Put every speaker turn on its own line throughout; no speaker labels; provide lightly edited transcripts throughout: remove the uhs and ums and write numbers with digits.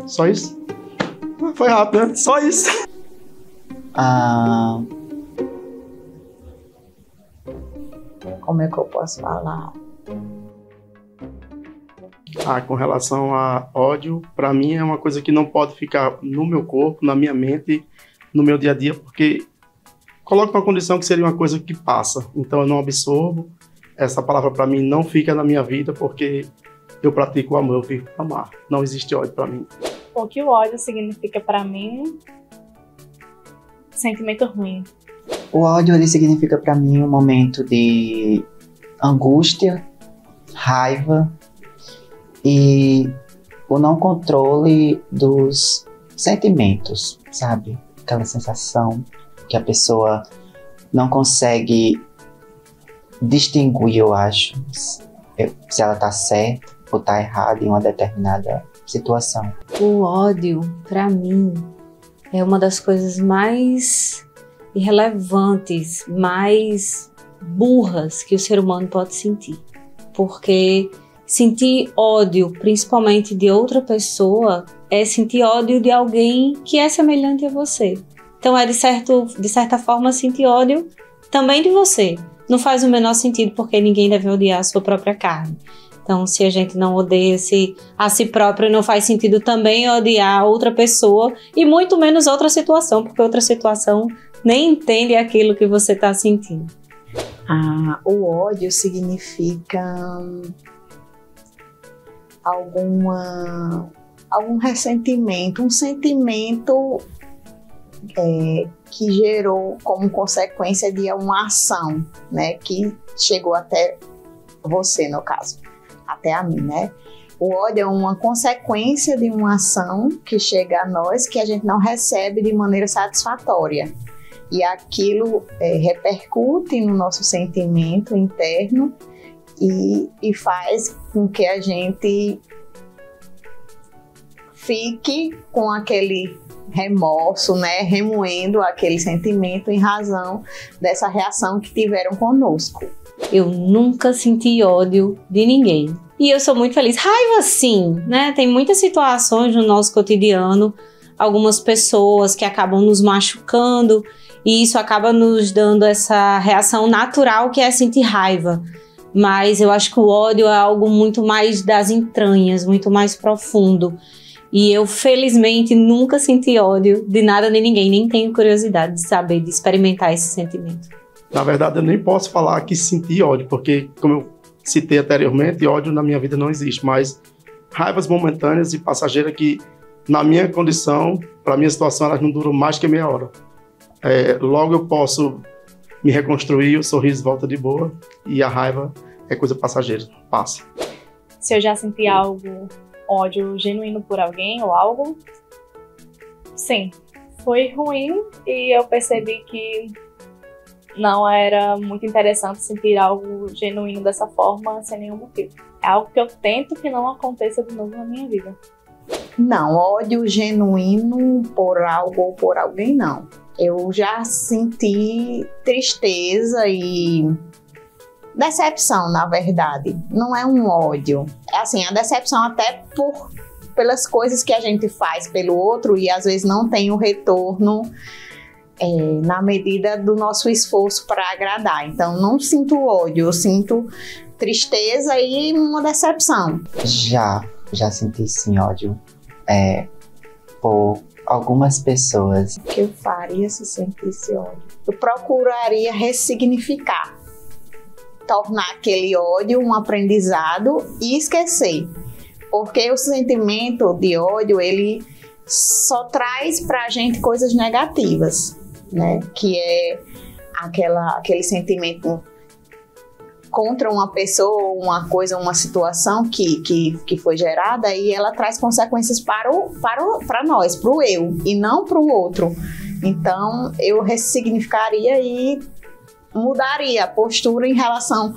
Só isso? Foi rápido, né? Só isso.
Como é que eu posso falar?
Com relação a ódio, para mim é uma coisa que não pode ficar no meu corpo, na minha mente, no meu dia a dia, porque coloca uma condição que seria uma coisa que passa. Então eu não absorvo. Essa palavra para mim não fica na minha vida, porque eu pratico o amor, eu vivo para amar. Não existe ódio para mim.
O que o ódio significa para mim? Sentimento ruim.
O ódio, ele significa para mim um momento de angústia, raiva e o não controle dos sentimentos, sabe? Aquela sensação que a pessoa não consegue distinguir, eu acho, se ela tá certa ou tá errada em uma determinada situação.
O ódio, para mim, é uma das coisas mais irrelevantes, mais burras que o ser humano pode sentir. Porque sentir ódio, principalmente de outra pessoa, é sentir ódio de alguém que é semelhante a você. Então é de certa forma sentir ódio também de você. Não faz o menor sentido, porque ninguém deve odiar a sua própria carne. Então, se a gente não odeia a si próprio, não faz sentido também odiar outra pessoa e muito menos outra situação, porque outra situação nem entende aquilo que você está sentindo.
O ódio significa algum ressentimento, um sentimento que gerou como consequência de uma ação, né, que chegou até você, no caso, até a mim, né? O ódio é uma consequência de uma ação que chega a nós que a gente não recebe de maneira satisfatória. E aquilo repercute no nosso sentimento interno e faz com que a gente fique com aquele remorso, né, remoendo aquele sentimento em razão dessa reação que tiveram conosco.
Eu nunca senti ódio de ninguém. E eu sou muito feliz. Raiva sim, né? Tem muitas situações no nosso cotidiano, algumas pessoas que acabam nos machucando e isso acaba nos dando essa reação natural que é sentir raiva. Mas eu acho que o ódio é algo muito mais das entranhas, muito mais profundo. E eu, felizmente, nunca senti ódio de nada nem ninguém, nem tenho curiosidade de saber, de experimentar esse sentimento.
Na verdade, eu nem posso falar que senti ódio, porque, como eu citei anteriormente, ódio na minha vida não existe, mas raivas momentâneas e passageiras que, na minha condição, para minha situação, elas não duram mais que meia hora. Logo eu posso me reconstruir, o sorriso volta de boa e a raiva é coisa passageira, passa.
Se eu já senti ódio genuíno por alguém ou algo, sim, foi ruim e eu percebi que não era muito interessante sentir algo genuíno dessa forma sem nenhum motivo. É algo que eu tento que não aconteça de novo na minha vida.
Não, ódio genuíno por algo ou por alguém, não. Eu já senti tristeza e decepção, na verdade. Não é um ódio. É assim, a decepção até pelas coisas que a gente faz pelo outro e às vezes não tem o retorno na medida do nosso esforço para agradar. Então, não sinto ódio, eu sinto tristeza e uma decepção.
Já senti sim ódio por algumas pessoas.
O que eu faria se sentisse ódio? Eu procuraria ressignificar, tornar aquele ódio um aprendizado e esquecer. Porque o sentimento de ódio, ele só traz pra gente coisas negativas, né? Que é aquele sentimento contra uma pessoa, uma coisa, uma situação que foi gerada e ela traz consequências para nós, para o eu, e não para o outro. Então, eu ressignificaria e mudaria a postura em relação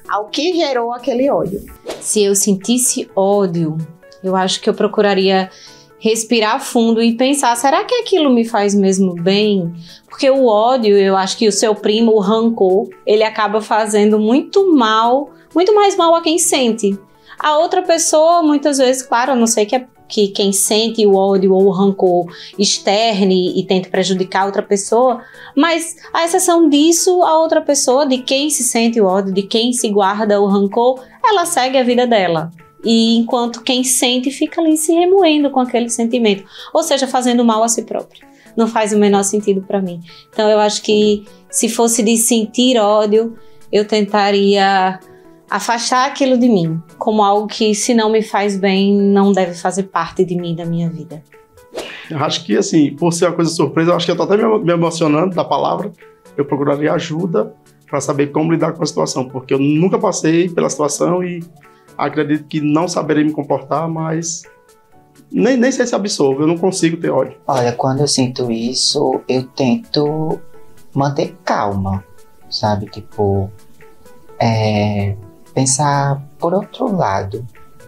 ao que gerou aquele ódio.
Se eu sentisse ódio, eu acho que eu procuraria respirar fundo e pensar, será que aquilo me faz mesmo bem? Porque o ódio, eu acho que o seu primo, o rancor, ele acaba fazendo muito mais mal a quem sente. A outra pessoa, muitas vezes, claro, a não ser que que quem sente o ódio ou o rancor externe e tente prejudicar outra pessoa, mas à exceção disso, a outra pessoa, de quem se sente o ódio, de quem se guarda o rancor, ela segue a vida dela. E enquanto quem sente fica ali se remoendo com aquele sentimento, ou seja, fazendo mal a si próprio. Não faz o menor sentido para mim. Então eu acho que se fosse de sentir ódio, eu tentaria afastar aquilo de mim, como algo que, se não me faz bem, não deve fazer parte de mim, da minha vida.
Eu acho que, assim, por ser uma coisa surpresa, eu acho que eu tô até me emocionando da palavra. Eu procuraria ajuda para saber como lidar com a situação, porque eu nunca passei pela situação e acredito que não saberei me comportar, mas nem sei se absolvo, eu não consigo ter ódio.
Olha, quando eu sinto isso, eu tento manter calma, sabe? Tipo, pensar por outro lado.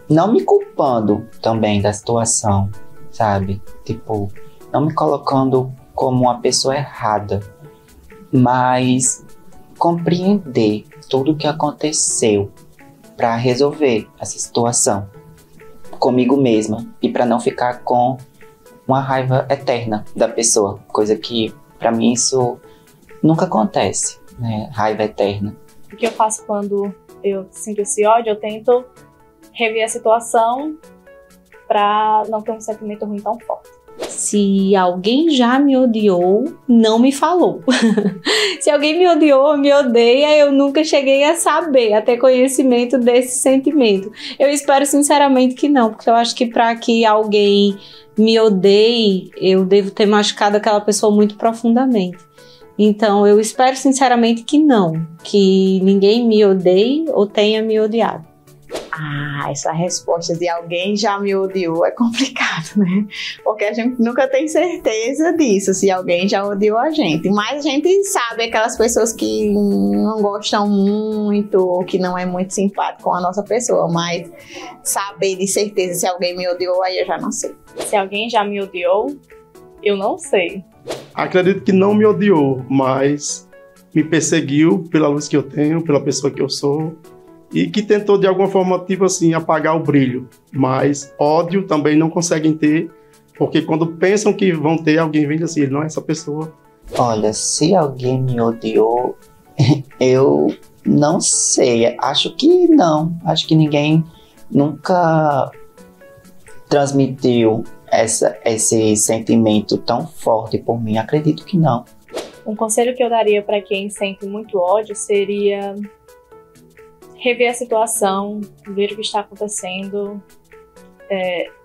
Não me culpando também da situação, sabe? Tipo, não me colocando como uma pessoa errada, mas compreender tudo o que aconteceu para resolver essa situação comigo mesma e para não ficar com uma raiva eterna da pessoa, coisa que para mim isso nunca acontece, né? Raiva eterna.
O que eu faço quando eu sinto esse ódio? Eu tento rever a situação para não ter um sentimento ruim tão forte.
Se alguém já me odiou, não me falou. Se alguém me odiou, me odeia, eu nunca cheguei a saber, a ter conhecimento desse sentimento. Eu espero sinceramente que não, porque eu acho que para que alguém me odeie, eu devo ter machucado aquela pessoa muito profundamente. Então, eu espero sinceramente que não, que ninguém me odeie ou tenha me odiado.
Essa resposta de alguém já me odiou é complicado, né? Porque a gente nunca tem certeza disso, se alguém já odiou a gente. Mas a gente sabe aquelas pessoas que não gostam muito, ou que não é muito simpático com a nossa pessoa. Mas saber de certeza se alguém me odiou, aí eu já não sei.
Se alguém já me odiou, eu não sei.
Acredito que não me odiou, mas me perseguiu pela luz que eu tenho, pela pessoa que eu sou, e que tentou de alguma forma, tipo assim, apagar o brilho. Mas ódio também não conseguem ter, porque quando pensam que vão ter, alguém vem assim, ele não é essa pessoa.
Olha, se alguém me odiou, eu não sei, acho que não. Acho que ninguém nunca transmitiu esse sentimento tão forte por mim, acredito que não.
Um conselho que eu daria para quem sente muito ódio seria rever a situação, ver o que está acontecendo,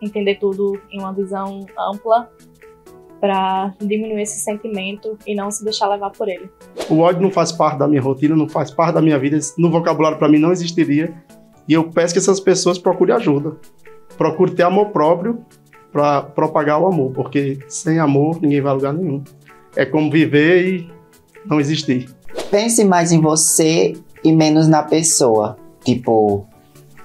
entender tudo em uma visão ampla para diminuir esse sentimento e não se deixar levar por ele.
O ódio não faz parte da minha rotina, não faz parte da minha vida, no vocabulário para mim não existiria, e eu peço que essas pessoas procurem ajuda, procurem ter amor próprio para propagar o amor, porque sem amor ninguém vai a lugar nenhum. É como viver e não existir.
Pense mais em você e menos na pessoa. Tipo,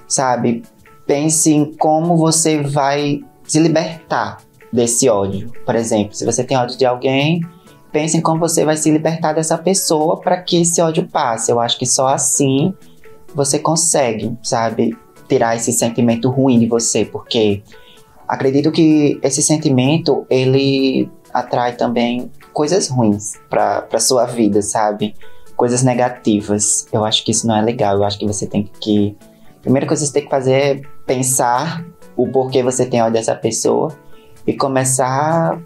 sabe? Pense em como você vai se libertar desse ódio. Por exemplo, se você tem ódio de alguém, pense em como você vai se libertar dessa pessoa para que esse ódio passe. Eu acho que só assim você consegue, sabe? Tirar esse sentimento ruim de você, porque acredito que esse sentimento, ele atrai também coisas ruins para sua vida, sabe? Coisas negativas. Eu acho que isso não é legal. Eu acho que você tem que... A primeira coisa que você tem que fazer é pensar o porquê você tem ódio dessa pessoa e começar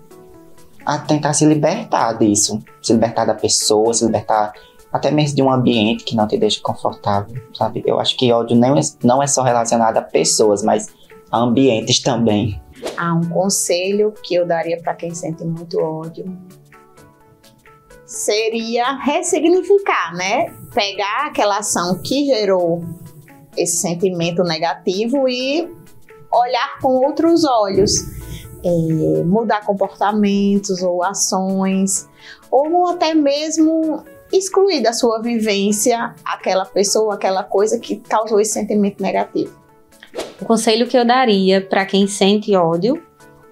a tentar se libertar disso. Se libertar da pessoa, se libertar até mesmo de um ambiente que não te deixa confortável, sabe? Eu acho que ódio não é só relacionado a pessoas, mas a ambientes também.
Um conselho que eu daria para quem sente muito ódio seria ressignificar, né? Pegar aquela ação que gerou esse sentimento negativo e olhar com outros olhos. Mudar comportamentos ou ações, ou até mesmo excluir da sua vivência aquela pessoa, aquela coisa que causou esse sentimento negativo.
O conselho que eu daria para quem sente ódio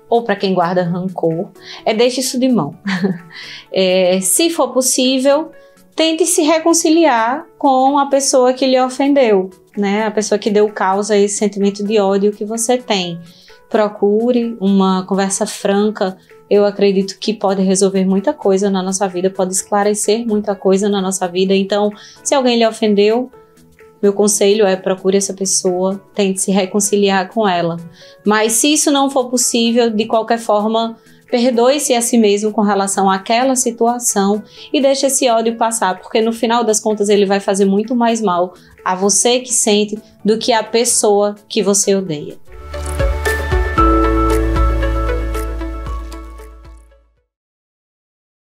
ou para quem guarda rancor é deixe isso de mão. Se for possível, tente se reconciliar com a pessoa que lhe ofendeu, né? A pessoa que deu causa a esse sentimento de ódio que você tem. procure uma conversa franca. Eu acredito que pode resolver muita coisa na nossa vida, pode esclarecer muita coisa na nossa vida. Então, se alguém lhe ofendeu, meu conselho é procure essa pessoa, tente se reconciliar com ela. Mas se isso não for possível, de qualquer forma, perdoe-se a si mesmo com relação àquela situação e deixe esse ódio passar, porque no final das contas ele vai fazer muito mais mal a você que sente do que a pessoa que você odeia.